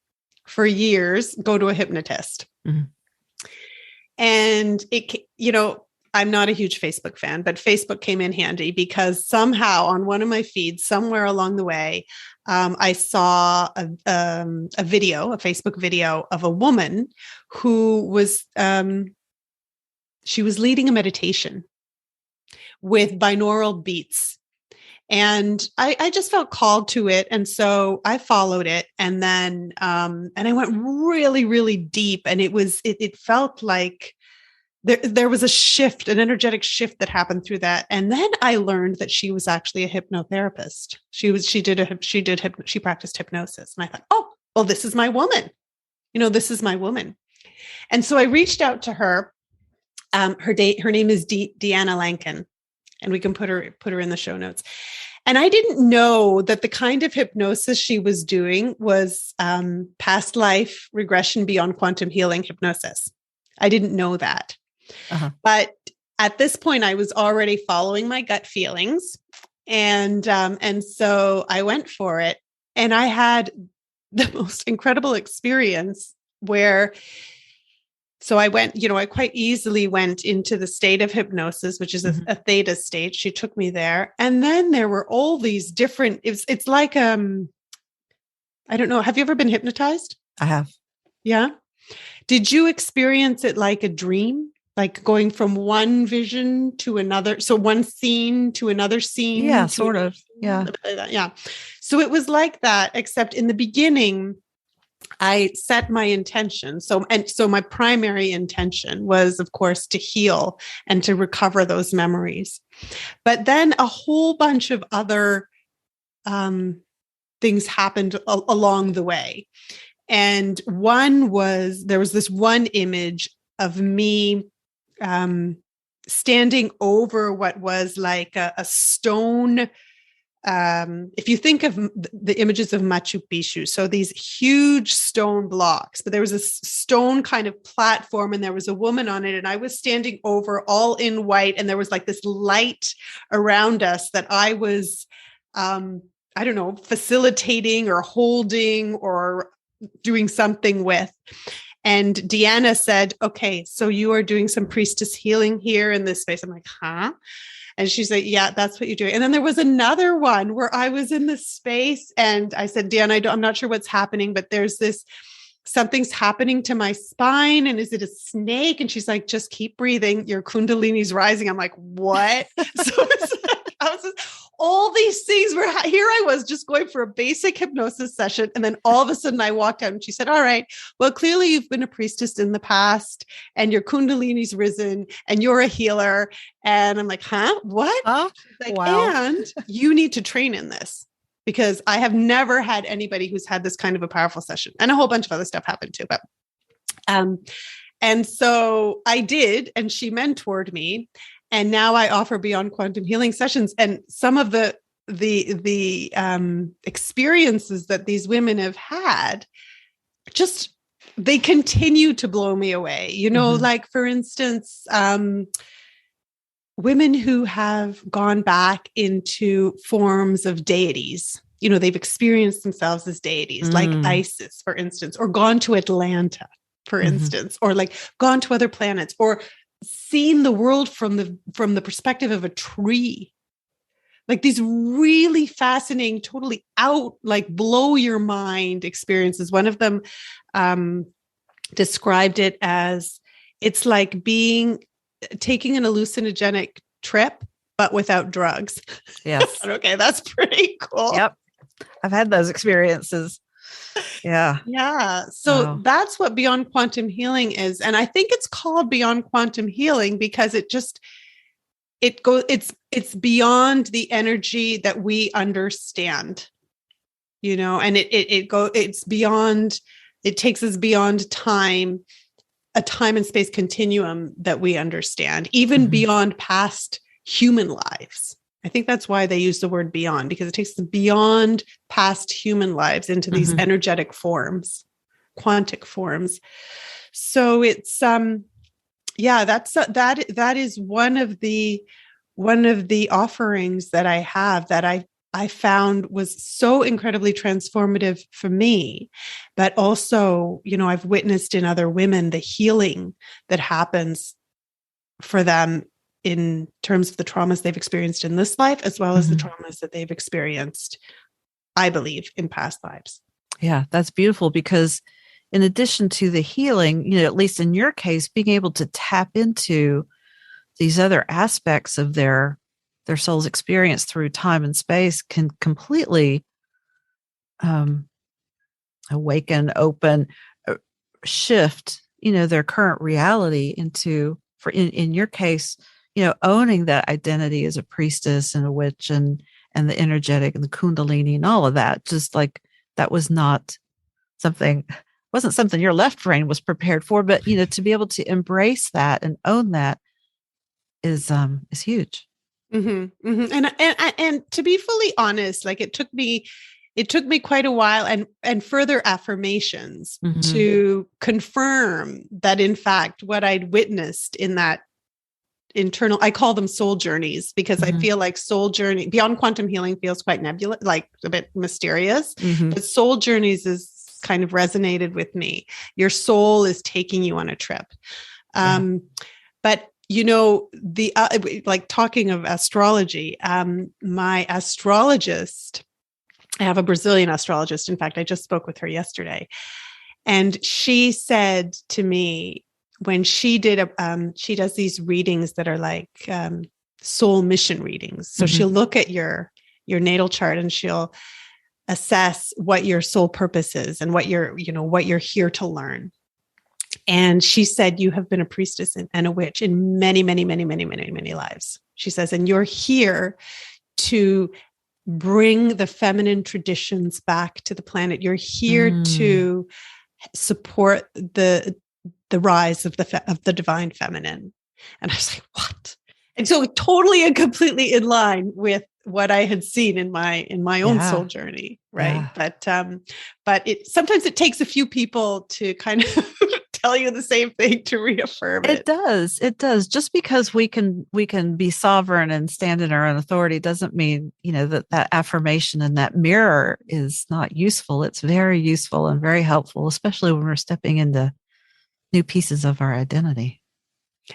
for years, go to a hypnotist. Mm-hmm. And I'm not a huge Facebook fan, but Facebook came in handy because somehow on one of my feeds, somewhere along the way, I saw a Facebook video of a woman who was, she was leading a meditation with binaural beats. And I just felt called to it. And so I followed it. And then, and I went really, really deep. And it felt like there was a shift, an energetic shift that happened through that. And then I learned that she was actually a hypnotherapist. She practiced hypnosis. And I thought, oh, well, this is my woman. This is my woman. And so I reached out to her. Her name is Deanna Lankin, and we can put her in the show notes. And I didn't know that the kind of hypnosis she was doing was past life regression beyond quantum healing hypnosis. I didn't know that. Uh-huh. But at this point, I was already following my gut feelings. And so I went for it. And I had the most incredible experience where, so I went, I quite easily went into the state of hypnosis, which is a theta state. She took me there. And then there were all these different, it's like, I don't know. Have you ever been hypnotized? I have. Yeah. Did you experience it like a dream? Like going from one vision to another. So one scene to another scene. Yeah, sort of. Yeah. Yeah. So it was like that, except in the beginning, I set my intention. So my primary intention was, of course, to heal and to recover those memories. But then a whole bunch of other things happened along the way. And there was this one image of me standing over what was like a stone. If you think of the images of Machu Picchu, so these huge stone blocks, but there was a stone kind of platform and there was a woman on it, and I was standing over all in white, and there was like this light around us that I was, I don't know, facilitating or holding or doing something with. And Deanna said, okay, so you are doing some priestess healing here in this space. I'm like, huh? And she's like, yeah, that's what you're doing. And then there was another one where I was in this space and I said, Deanna, I'm not sure what's happening, but there's something's happening to my spine. And is it a snake? And she's like, just keep breathing. Your Kundalini's rising. I'm like, what? So it's like, I was just, all these things were here. I was just going for a basic hypnosis session. And then all of a sudden I walked out and she said, all right, well, clearly you've been a priestess in the past and your Kundalini's risen and you're a healer. And I'm like, huh? What? Oh, like, wow. And you need to train in this because I have never had anybody who's had this kind of a powerful session, and a whole bunch of other stuff happened too. But, and so I did, and she mentored me. And now I offer Beyond Quantum Healing sessions. And some of the experiences that these women have had, just, they continue to blow me away. Like, for instance, women who have gone back into forms of deities. They've experienced themselves as deities, like Isis, for instance, or gone to Atlanta, for instance, or like gone to other planets, or seen the world from the perspective of a tree. Like these really fascinating, totally blow your mind experiences. One of them described it as, it's like taking an hallucinogenic trip, but without drugs. Yes. Okay, that's pretty cool. Yep. I've had those experiences. Yeah. Yeah. So that's what Beyond Quantum Healing is. And I think it's called Beyond Quantum Healing because it's beyond the energy that we understand, and it's beyond, it takes us beyond time, a time and space continuum that we understand, even beyond past human lives. I think that's why they use the word beyond, because it takes us beyond past human lives into these energetic forms. quantic forms. So it's that is one of the offerings that I have that I found was so incredibly transformative for me, but also, I've witnessed in other women the healing that happens for them in terms of the traumas they've experienced in this life, as well as the traumas that they've experienced, I believe, in past lives. Yeah, that's beautiful, because in addition to the healing, at least in your case, being able to tap into these other aspects of their soul's experience through time and space can completely awaken, open, shift, their current reality into, in your case, owning that identity as a priestess and a witch and the energetic and the kundalini and all of that. Just like that wasn't something your left brain was prepared for, but to be able to embrace that and own that is huge. Mm-hmm, mm-hmm. And to be fully honest, like it took me quite a while and further affirmations to confirm that, in fact, what I'd witnessed in that internal, I call them soul journeys, because I feel like soul journey beyond quantum healing feels quite nebulous, like a bit mysterious, but soul journeys is kind of resonated with me. Your soul is taking you on a trip. But like talking of astrology, my astrologist, I have a Brazilian astrologist. In fact, I just spoke with her yesterday, and she said to me, when she did she does these readings that are like soul mission readings. So she'll look at your natal chart and she'll assess what your soul purpose is and what you're here to learn. And she said, you have been a priestess and a witch in many, many, many, many, many, many lives. She says, and you're here to bring the feminine traditions back to the planet. You're here to support the rise of the divine feminine. And I was like, what? And so totally and completely in line with what I had seen in my own soul journey. Right. Yeah. But sometimes it takes a few people to kind of tell you the same thing to reaffirm it. It does. Just because we can be sovereign and stand in our own authority doesn't mean, that affirmation and that mirror is not useful. It's very useful and very helpful, especially when we're stepping into new pieces of our identity.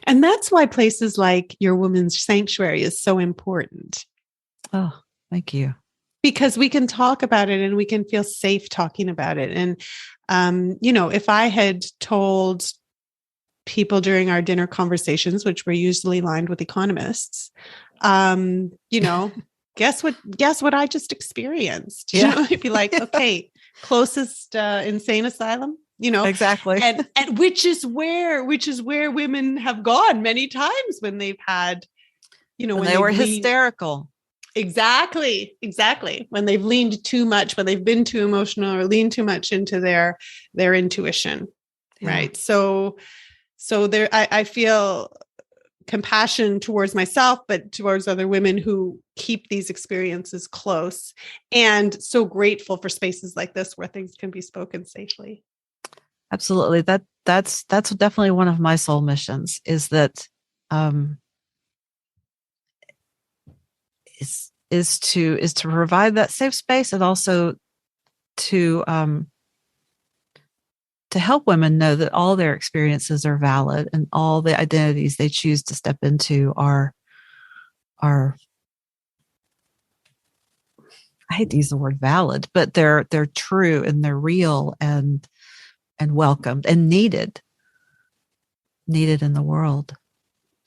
And that's why places like your women's sanctuary is so important. Oh, thank you. Because we can talk about it and we can feel safe talking about it. And, if I had told people during our dinner conversations, which were usually lined with economists, guess what I just experienced? I'd be like, okay, closest insane asylum. Exactly. And which is where women have gone many times when they've had, when they were hysterical. Exactly. When they've leaned too much, when they've been too emotional or leaned too much into their intuition. Yeah. Right. So there, I feel compassion towards myself, but towards other women who keep these experiences close, and so grateful for spaces like this where things can be spoken safely. Absolutely. That's definitely one of my soul missions, is that is to provide that safe space, and also to help women know that all their experiences are valid and all the identities they choose to step into are I hate to use the word valid, but they're true and they're real and welcomed and needed in the world.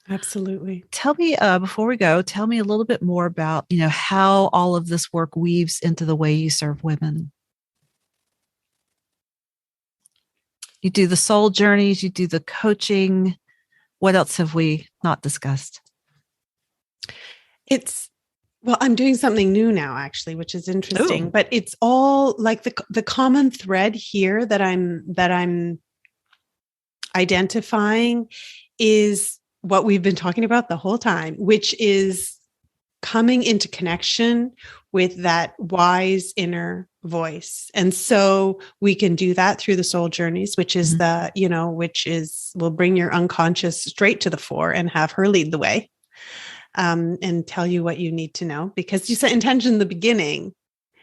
Absolutely. Tell me, before we go, tell me a little bit more about, how all of this work weaves into the way you serve women. You do the soul journeys, you do the coaching. What else have we not discussed? Well, I'm doing something new now, actually, which is interesting. Ooh. But it's all like the common thread here that I'm identifying is what we've been talking about the whole time, which is coming into connection with that wise inner voice. And so we can do that through the soul journeys, which is will bring your unconscious straight to the fore and have her lead the way, and tell you what you need to know, because you set intention in the beginning.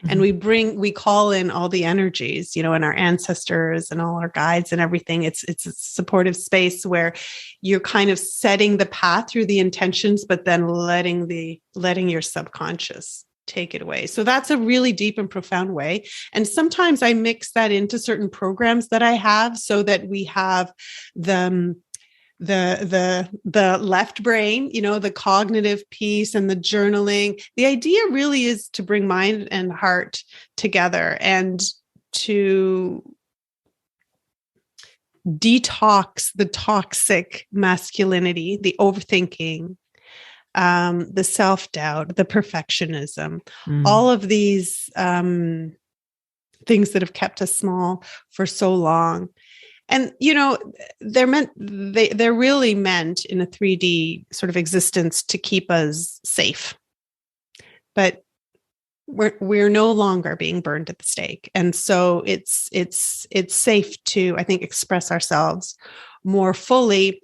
And we call in all the energies, and our ancestors and all our guides and everything. It's a supportive space where you're kind of setting the path through the intentions, but then letting your subconscious take it away. So that's a really deep and profound way. And sometimes I mix that into certain programs that I have, so that we have the left brain, the cognitive piece and the journaling. The idea really is to bring mind and heart together and to detox the toxic masculinity, the overthinking, the self-doubt, the perfectionism, all of these things that have kept us small for so long. And, they're really meant in a 3D sort of existence to keep us safe. But we're no longer being burned at the stake. And so it's safe to, I think, express ourselves more fully,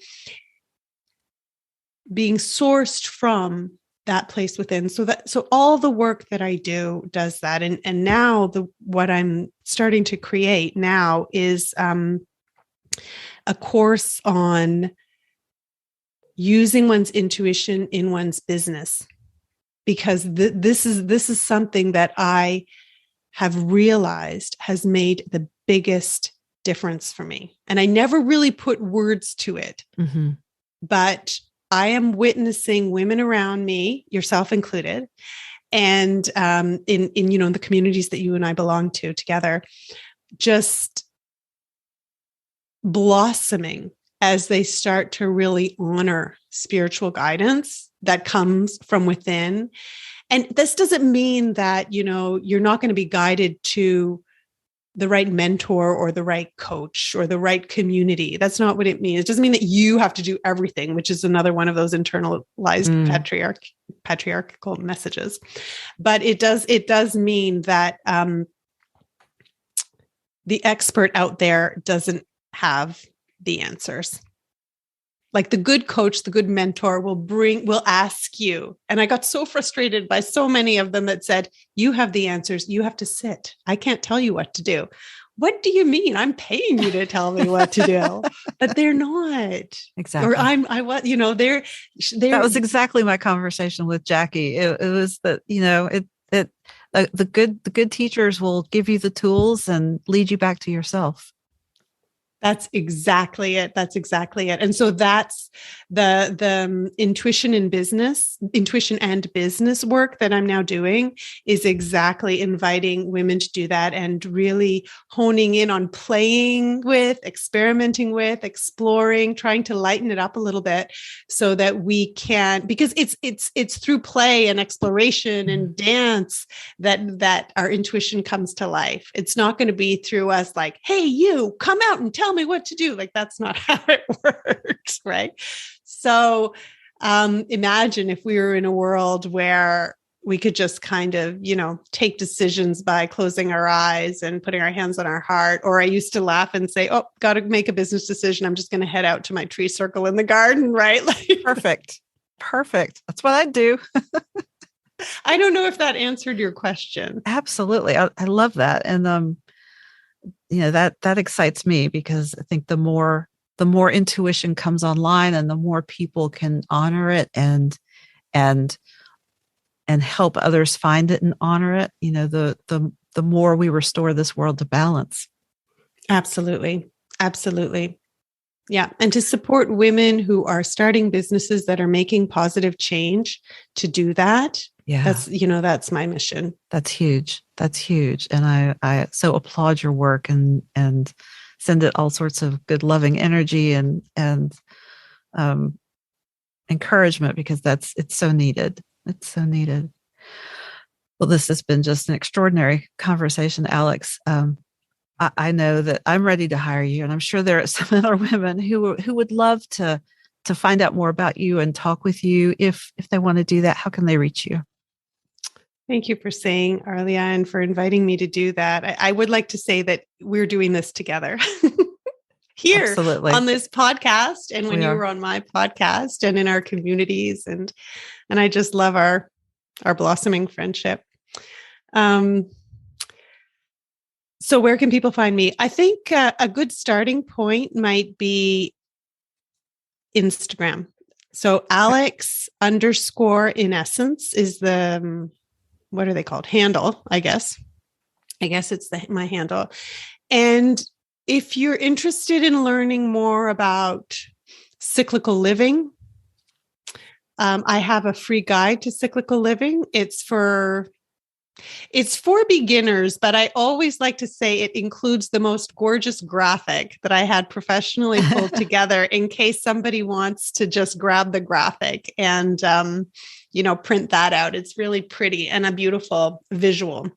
being sourced from that place within. So all the work that I do does that. And now what I'm starting to create now is a course on using one's intuition in one's business, because this is something that I have realized has made the biggest difference for me. And I never really put words to it, but I am witnessing women around me, yourself included, and in the communities that you and I belong to together, just blossoming as they start to really honor spiritual guidance that comes from within. And this doesn't mean that, you're not going to be guided to the right mentor or the right coach or the right community. That's not what it means. It doesn't mean that you have to do everything, which is another one of those internalized patriarchal messages. But it does mean that the expert out there doesn't have the answers. Like the good coach, the good mentor will ask you. And I got so frustrated by so many of them that said, you have the answers. You have to sit. I can't tell you what to do. What do you mean? I'm paying you to tell me what to do, but they're not. Exactly. Or they're. That was exactly my conversation with Jackie. It was that, the good teachers will give you the tools and lead you back to yourself. That's exactly it. And so that's the intuition and business work that I'm now doing is exactly inviting women to do that and really honing in on playing with, experimenting with, exploring, trying to lighten it up a little bit so that we can, because it's through play and exploration and dance that our intuition comes to life. It's not going to be through us like, hey, you come out and tell me what to do. Like, that's not how it works, right? So imagine if we were in a world where we could just kind of, take decisions by closing our eyes and putting our hands on our heart. Or I used to laugh and say, oh, got to make a business decision. I'm just going to head out to my tree circle in the garden, right? Perfect. That's what I do. I don't know if that answered your question. Absolutely. I love that. And, that excites me because I think the more intuition comes online and the more people can honor it and help others find it and honor it, the more we restore this world to balance. Absolutely. Yeah. And to support women who are starting businesses that are making positive change to do that. Yeah. That's my mission. That's huge. And I so applaud your work and send it all sorts of good, loving energy and encouragement, because it's so needed. It's so needed. Well, this has been just an extraordinary conversation, Alex. I know that I'm ready to hire you, and I'm sure there are some other women who would love to to find out more about you and talk with you, if they want to do that, how can they reach you? Thank you for saying, Arlla, and for inviting me to do that. I would like to say that we're doing this together here Absolutely. on this podcast, and when you were on my podcast and in our communities, and I just love our blossoming friendship. So where can people find me? I think a good starting point might be Instagram. So Alex_in_essence is the, what are they called? Handle, I guess. It's my handle. And if you're interested in learning more about cyclical living, I have a free guide to cyclical living. It's for beginners, but I always like to say it includes the most gorgeous graphic that I had professionally pulled together in case somebody wants to just grab the graphic and, print that out. It's really pretty and a beautiful visual.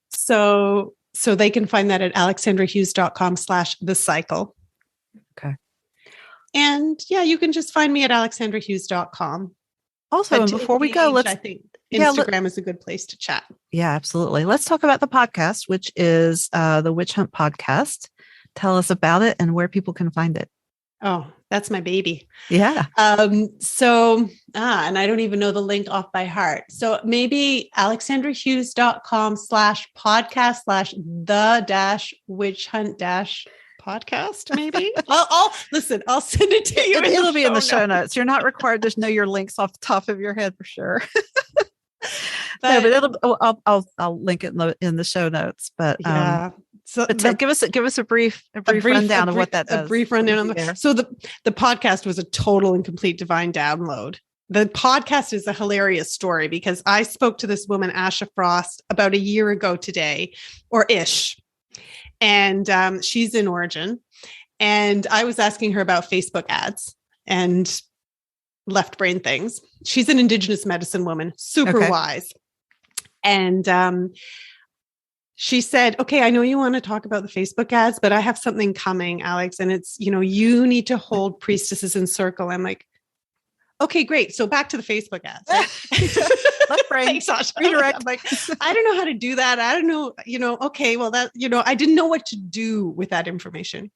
So they can find that at alexandrahughes.com/thecycle. Okay. And yeah, you can just find me at alexandrahughes.com. Also, and before we go, I think Instagram is a good place to chat. Yeah, absolutely. Let's talk about the podcast, which is the WitchHunt Podcast. Tell us about it and where people can find it. Oh, that's my baby. Yeah. And I don't even know the link off by heart. So maybe alexandrahughes.com/the-witchhunt-podcast, maybe. I'll listen, I'll send it to you. It'll be in the show notes. You're not required to know your links off the top of your head for sure. But I'll link it in the show notes. But yeah. Give us a brief rundown of what that does. A brief rundown. So the podcast was a total and complete divine download. The podcast is a hilarious story because I spoke to this woman, Asha Frost, about a year ago today, or ish. And she's in Oregon. And I was asking her about Facebook ads and left brain things. She's an Indigenous medicine woman, super wise. And she said, okay, I know you want to talk about the Facebook ads, but I have something coming, Alex. And it's, you need to hold priestesses in circle. I'm like, okay, great. So back to the Facebook ads. Left brain. Thanks, Sasha. Redirect. I'm like, I don't know how to do that. I don't know, okay, well that, I didn't know what to do with that information.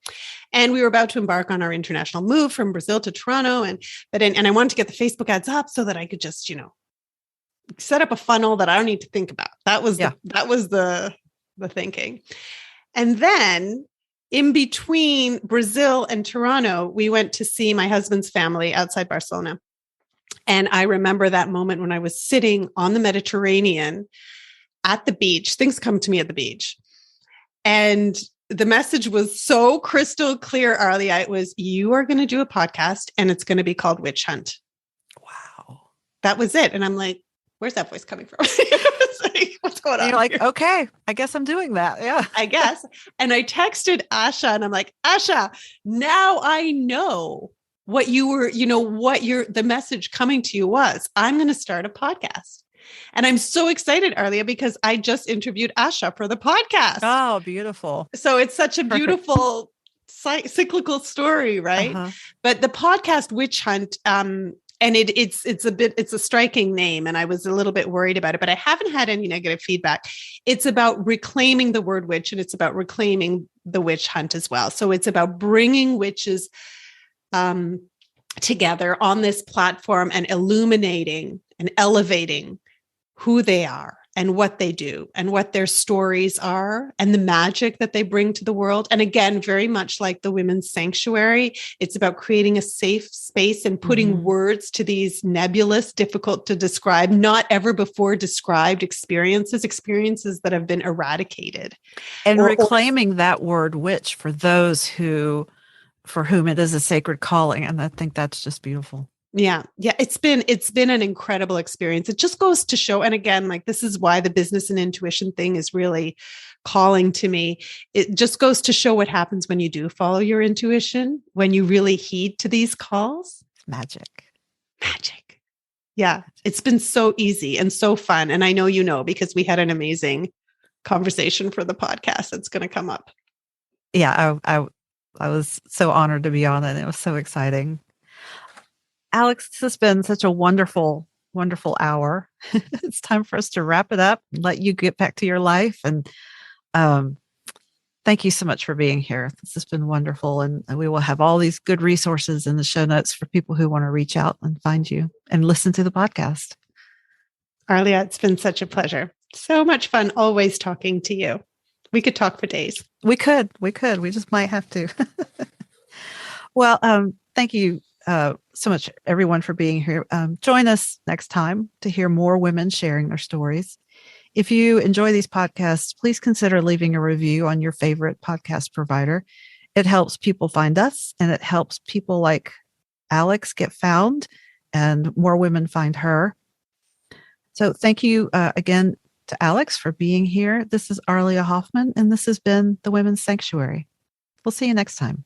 And we were about to embark on our international move from Brazil to Toronto. And I wanted to get the Facebook ads up so that I could just, set up a funnel that I don't need to think about. That was the thinking. And then in between Brazil and Toronto, we went to see my husband's family outside Barcelona. And I remember that moment when I was sitting on the Mediterranean at the beach. Things come to me at the beach. And the message was so crystal clear, Arlla. It was, you are going to do a podcast and it's going to be called Witch Hunt. Wow. That was it. And I'm like, where's that voice coming from? What's going on? You're like, here? okay, I guess I'm doing that. Yeah, I guess. And I texted Asha and I'm like, Asha, now I know what you were, the message coming to you was. I'm going to start a podcast. And I'm so excited, Arlla, because I just interviewed Asha for the podcast. Oh, beautiful. So it's such a beautiful cyclical story, right? Uh-huh. But the podcast Witch Hunt, and it's a striking name, and I was a little bit worried about it, but I haven't had any negative feedback. It's about reclaiming the word witch, and it's about reclaiming the witch hunt as well. So it's about bringing witches together on this platform and illuminating and elevating who they are and what they do and what their stories are and the magic that they bring to the world. And again, very much like the Women's Sanctuary, it's about creating a safe space and putting words to these nebulous, difficult to describe, not ever before described experiences that have been eradicated. And reclaiming that word witch for those for whom it is a sacred calling. And I think that's just beautiful. Yeah. It's been an incredible experience. It just goes to show. And again, like, this is why the business and intuition thing is really calling to me. It just goes to show what happens when you do follow your intuition, when you really heed to these calls. Magic. Yeah. It's been so easy and so fun. And I know, because we had an amazing conversation for the podcast that's going to come up. Yeah. I was so honored to be on it. It was so exciting. Alex, this has been such a wonderful, wonderful hour. It's time for us to wrap it up and let you get back to your life. And um, thank you so much for being here. This has been wonderful. And we will have all these good resources in the show notes for people who want to reach out and find you and listen to the podcast. Arlla, it's been such a pleasure. So much fun always talking to you. We could talk for days. We could. We just might have to. Well, thank you so much, everyone, for being here. Join us next time to hear more women sharing their stories. If you enjoy these podcasts, please consider leaving a review on your favorite podcast provider. It helps people find us, and it helps people like Alex get found and more women find her. So thank you again to Alex for being here. This is Arlla Hoffman, and this has been The Women's Sanctuary. We'll see you next time.